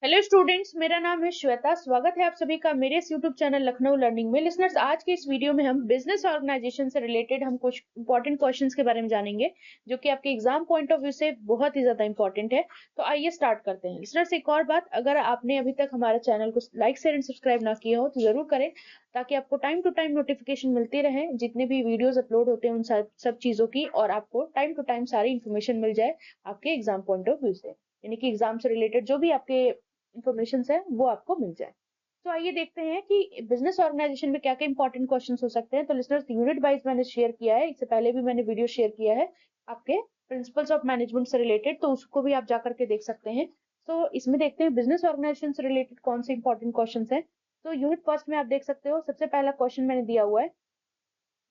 Hello students, मेरा नाम है श्वेता। स्वागत है आप सभी का मेरे इस यूट्यूब चैनल लखनऊ लर्निंग में। लिसनर्स, आज के इस वीडियो में हम बिजनेस ऑर्गेनाइजेशन से रिलेटेड हम कुछ इंपॉर्टेंट क्वेश्चंस के बारे में जानेंगे, जो कि आपके एग्जाम पॉइंट ऑफ व्यू से बहुत ही ज्यादा इंपॉर्टेंट है। तो आइए स्टार्ट करते हैं। लिसनर्स, एक और बात, अगर आपने अभी तक हमारा चैनल को लाइक शेयर एंड सब्सक्राइब ना किया हो तो जरूर करें, ताकि आपको टाइम टू टाइम नोटिफिकेशन मिलती रहे जितने भी वीडियोज अपलोड होते हैं उन सब चीजों की, और आपको टाइम टू टाइम सारी इन्फॉर्मेशन मिल जाए आपके एग्जाम पॉइंट ऑफ व्यू से, यानी कि एग्जाम से रिलेटेड जो भी आपके इंफॉर्मेशन है वो आपको मिल जाए। तो आइए देखते हैं कि बिजनेस ऑर्गेनाइजेशन में क्या क्या इंपॉर्टेंट क्वेश्चंस हो सकते हैं। तो लिसनर्स, यूनिट वाइज मैंने शेयर किया है, इससे पहले भी मैंने वीडियो शेयर किया है आपके प्रिंसिपल्स ऑफ मैनेजमेंट से रिलेटेड, तो उसको भी आप जाकर के देख सकते हैं। तो इसमें देखते हैं बिजनेस ऑर्गेनाइजेशन से रिलेटेड कौन से इंपॉर्टेंट क्वेश्चन है। तो यूनिट फर्स्ट में आप देख सकते हो, सबसे पहला क्वेश्चन मैंने दिया हुआ है,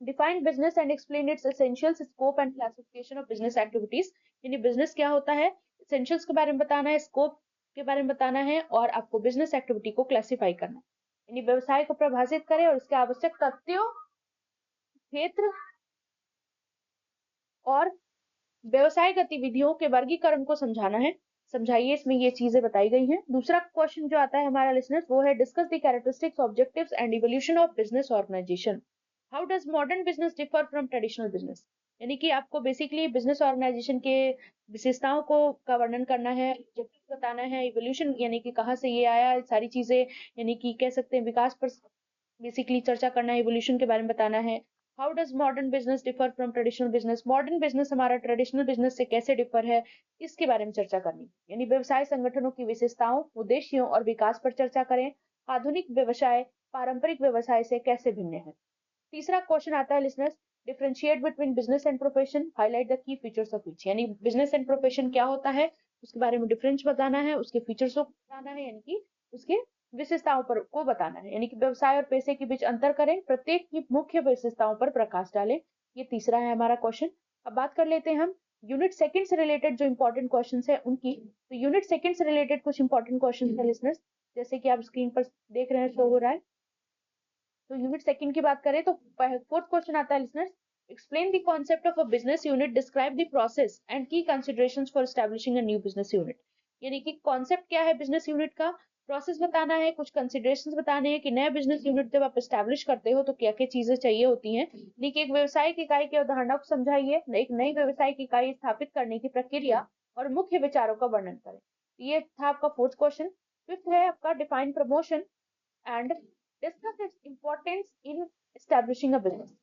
define business and explain it's essentials, scope and classification of business activities. यानी बिजनेस क्या होता है, एसेंशियल्स के बारे में बताना है, स्कोप के बारे में बताना है, और आपको बिजनेस एक्टिविटी को क्लासिफाई करना है। यानी व्यवसाय को परिभाषित करें और इसके आवश्यक तथ्यों, क्षेत्र और व्यवसाय गतिविधियों के वर्गीकरण को समझाना है। समझाइए, इसमें ये चीजें बताई गई हैं। दूसरा क्वेश्चन जो आता है हमारा लिसनर्स, वो है discuss the characteristics, objectives and evolution of business organization. How does modern business differ from traditional business. यानी कि आपको बेसिकली बिजनेस ऑर्गेनाइजेशन के विशेषताओं को का वर्णन करना है, ऑब्जेक्टिव बताना है, इवोल्यूशन यानी कि कहाँ से ये आया, सारी चीजें, यानी कि कह सकते हैं विकास पर बेसिकली चर्चा करना है, इवोल्यूशन के बारे में बताना है। How does modern business differ from traditional business, modern business हमारा ट्रेडिशनल बिजनेस से कैसे डिफर है, इसके बारे में चर्चा करनी है। यानी व्यवसाय संगठनों की विशेषताओं, उद्देश्यों और विकास पर चर्चा करें। आधुनिक व्यवसाय पारंपरिक व्यवसाय से कैसे भिन्न है। तीसरा क्वेश्चन आता है listeners, differentiate between business and profession, highlight the key features of each. यानी बिजनेस एंड प्रोफेशन क्या होता है, उसके बारे में डिफरेंस बताना है, उसके फीचर्स को बताना है, यानी कि उसके विशेषताओं पर को बताना है। यानी कि व्यवसाय और पेशे के बीच अंतर करें, प्रत्येक की मुख्य विशेषताओं पर प्रकाश डालें। ये तीसरा है हमारा क्वेश्चन। अब बात कर लेते हैं हम यूनिट सेकंड से रिलेटेड जो इंपॉर्टेंट क्वेश्चन है उनकी। तो यूनिट सेकंड से रिलेटेड कुछ इंपॉर्टेंट क्वेश्चन है लिसनर्स, जैसे कि आप स्क्रीन पर देख रहे हैं, शो हो रहा है। तो यूनिट सेकंड की बात करें तो फोर्थ क्वेश्चन आता है listeners, explain the concept of a business unit, describe the process and key considerations for establishing a new business unit. यानी कि कॉन्सेप्ट क्या है बिजनेस यूनिट का, प्रोसेस बताना है, कुछ कंसीडरेशंस बताने हैं कि नया बिजनेस यूनिट जब आप एस्टैब्लिश करते हो तो क्या क्या चीजें चाहिए होती हैं। यानी कि एक व्यवसायिक इकाई की अवधारणा को समझाइए, एक नई व्यवसायिक इकाई स्थापित करने की प्रक्रिया और मुख्य विचारों का वर्णन करें। ये था आपका फोर्थ क्वेश्चन। फिफ्थ है आपका, define promotion and discuss its importance in establishing a business.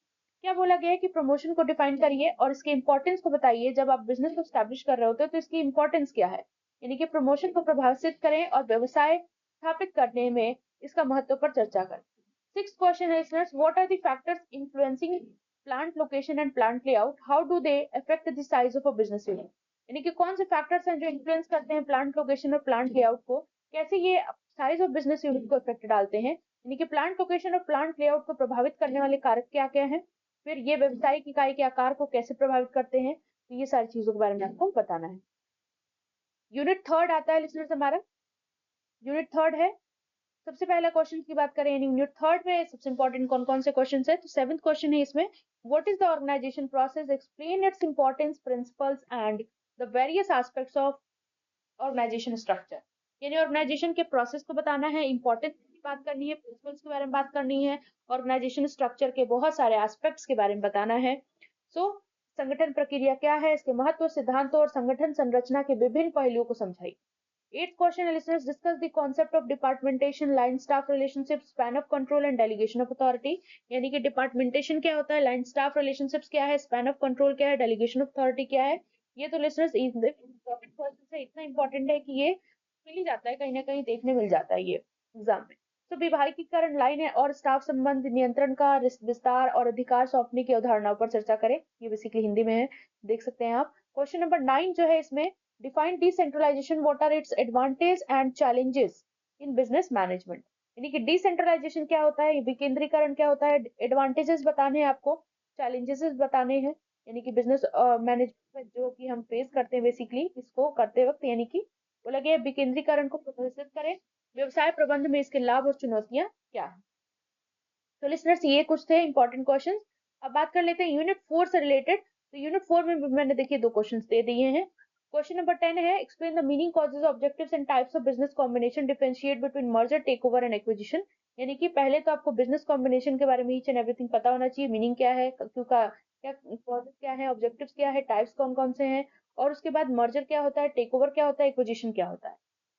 क्या बोला गया है कि प्रमोशन को डिफाइन करिए और इसके इंपॉर्टेंस को बताइए। जब आप बिजनेस को स्टैब्लिश कर रहे होते हो तो इसकी इंपॉर्टेंस क्या है, यानी कि प्रमोशन को प्रभावित करें और व्यवसाय स्थापित करने में इसका महत्व पर चर्चा करें। सिक्स क्वेश्चन है listeners, what are the factors influencing plant location and plant layout, how do they affect the size of a business unit. यानी कि कौन से फैक्टर्स हैं जो इन्फ्लुएंस करते हैं प्लांट लोकेशन और प्लांट लेआउट को, कैसे ये साइज ऑफ बिजनेस यूनिट को इफेक्ट डालते हैं। यानी कि प्लांट लोकेशन और प्लांट लेआउट को प्रभावित करने वाले कारक क्या क्या हैं, फिर ये व्यवसायिक इकाई के आकार को कैसे प्रभावित करते हैं। तो ये सारी चीजों के बारे में आपको बताना है। यूनिट थर्ड आता है लिसनर्स हमारा, यूनिट थर्ड है, सबसे पहला क्वेश्चन की बात करें, यानी यूनिट थर्ड में सबसे इंपॉर्टेंट कौन कौन से क्वेश्चन है। तो सेवंथ क्वेश्चन है इसमें, what is the organisation process, explain its importance, principles and the various aspects of organisation structure. यानी ऑर्गेनाइजेशन के प्रोसेस को बताना है, इंपॉर्टेंस की बात करनी है, प्रिंसिपल्स के बारे में बात करनी है, ऑर्गेनाइजेशन स्ट्रक्चर के बहुत सारे एस्पेक्ट्स के बारे में बताना है। सो संगठन प्रक्रिया क्या है, इसके महत्व, सिद्धांतों और संगठन संरचना के विभिन्न पहलुओं को समझाइए। एट क्वेश्चन है listeners, discuss the concept of departmentation, line staff relationship, span of control and delegation of authority. यानी कि डिपार्टमेंटेशन क्या होता है, लाइन स्टाफ रिलेशनशिप्स क्या है, स्पैन ऑफ कंट्रोल क्या है, डेलीगेशन ऑफ अथॉरिटी क्या है। ये तो लिसनर्स इंपॉर्टेंट क्वेश्चन है, इतना इंपॉर्टेंट है कि ये मिल ही जाता है, कहीं ना कहीं देखने मिल जाता है ये एग्जाम में। तो विभागीकरण, लाइन है और स्टाफ संबंध, नियंत्रण का विस्तार और अधिकार सौंपने की अवधारणाओं पर चर्चा करें। ये बेसिकली हिंदी में है, देख सकते हैं आप। क्वेश्चन नंबर 9 जो है इसमें, define decentralisation, what are its advantage and challenges in business management. यानी कि डिसेंट्रलाइजेशन क्या होता है, विकेंद्रीकरण क्या होता है, एडवांटेजेस बताने हैं आपको, चैलेंजेस बताने हैं। यानी कि बिजनेस मैनेजमेंट जो कि हम फेस करते हैं बेसिकली इसको करते वक्त, यानी कि बोला गया विकेंद्रीकरण को प्रदर्शित करें, व्यवसाय प्रबंध में इसके लाभ और चुनौतियां क्या है। तो लिसनर्स, ये कुछ थे इंपॉर्टेंट क्वेश्चंस। अब बात कर लेते हैं यूनिट 4 से रिलेटेड। तो यूनिट 4 में भी मैंने देखिए दो क्वेश्चंस दे दिए हैं। क्वेश्चन नंबर 10 है explain the meaning causes objectives and types of business combination differentiate between merger takeover and acquisition. यानी कि पहले तो आपको बिजनेस कॉम्बिनेशन के बारे में ईच एंड एवरीथिंग पता होना चाहिए, मीनिंग क्या है, क्यों का क्या कॉजेज क्या है, ऑब्जेक्टिव्स क्या है, टाइप्स कौन कौन से हैं, और उसके बाद मर्जर क्या होता है, टेक ओवर क्या होता है, एक्विजिशन क्या होता है।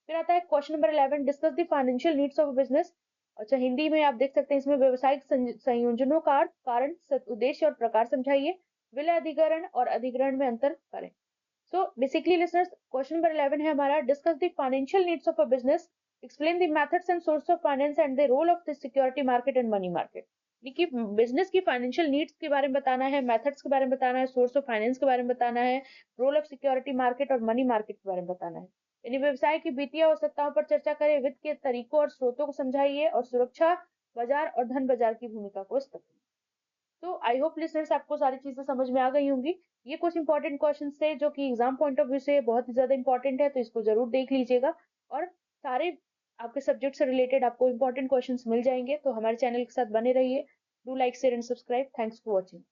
फिर आता है question number 11 discuss the financial needs of business. अच्छा, हिंदी में आप देख सकते हैं इसमें व्यवसायिक संयोजनों का अर्थ, कारण, उद्देश्य और प्रकार समझाइए। विलय अधिकरण और अधिग्रहण में अंतर करें। So basically listeners, question number 11 है हमारा discuss the financial needs of a business, explain the methods and source of finance and the role of the security market and money market। यानी कि बिजनेस की फाइनेंशियल नीड्स के बारे में बताना है, मेथड्स के बारे में बताना है, सोर्स ऑफ फाइनेंस के बारे में बताना है, रोल ऑफ सिक्योरिटी मार्केट और मनी मार्केट के बारे में बताना है। यानी व्यवसाय की वित्तीय आवश्यकताओं पर चर्चा करें, वित्त के तरीकों और स्रोतों को समझाइए और सुरक्षा बाजार और धन बाजार की भूमिका को स्पष्ट। तो आई होप लिसनर्स आपको सारी चीजें समझ में आ गई होंगी। ये कुछ इंपॉर्टेंट क्वेश्चंस थे जो कि एग्जाम पॉइंट ऑफ व्यू से बहुत ही ज्यादा इंपॉर्टेंट है, तो इसको जरूर देख लीजिएगा। और सारे आपके सब्जेक्ट से रिलेटेड आपको इंपॉर्टेंट क्वेश्चंस मिल जाएंगे, तो हमारे चैनल के साथ बने रहिए। Do like share and subscribe. Thanks for watching.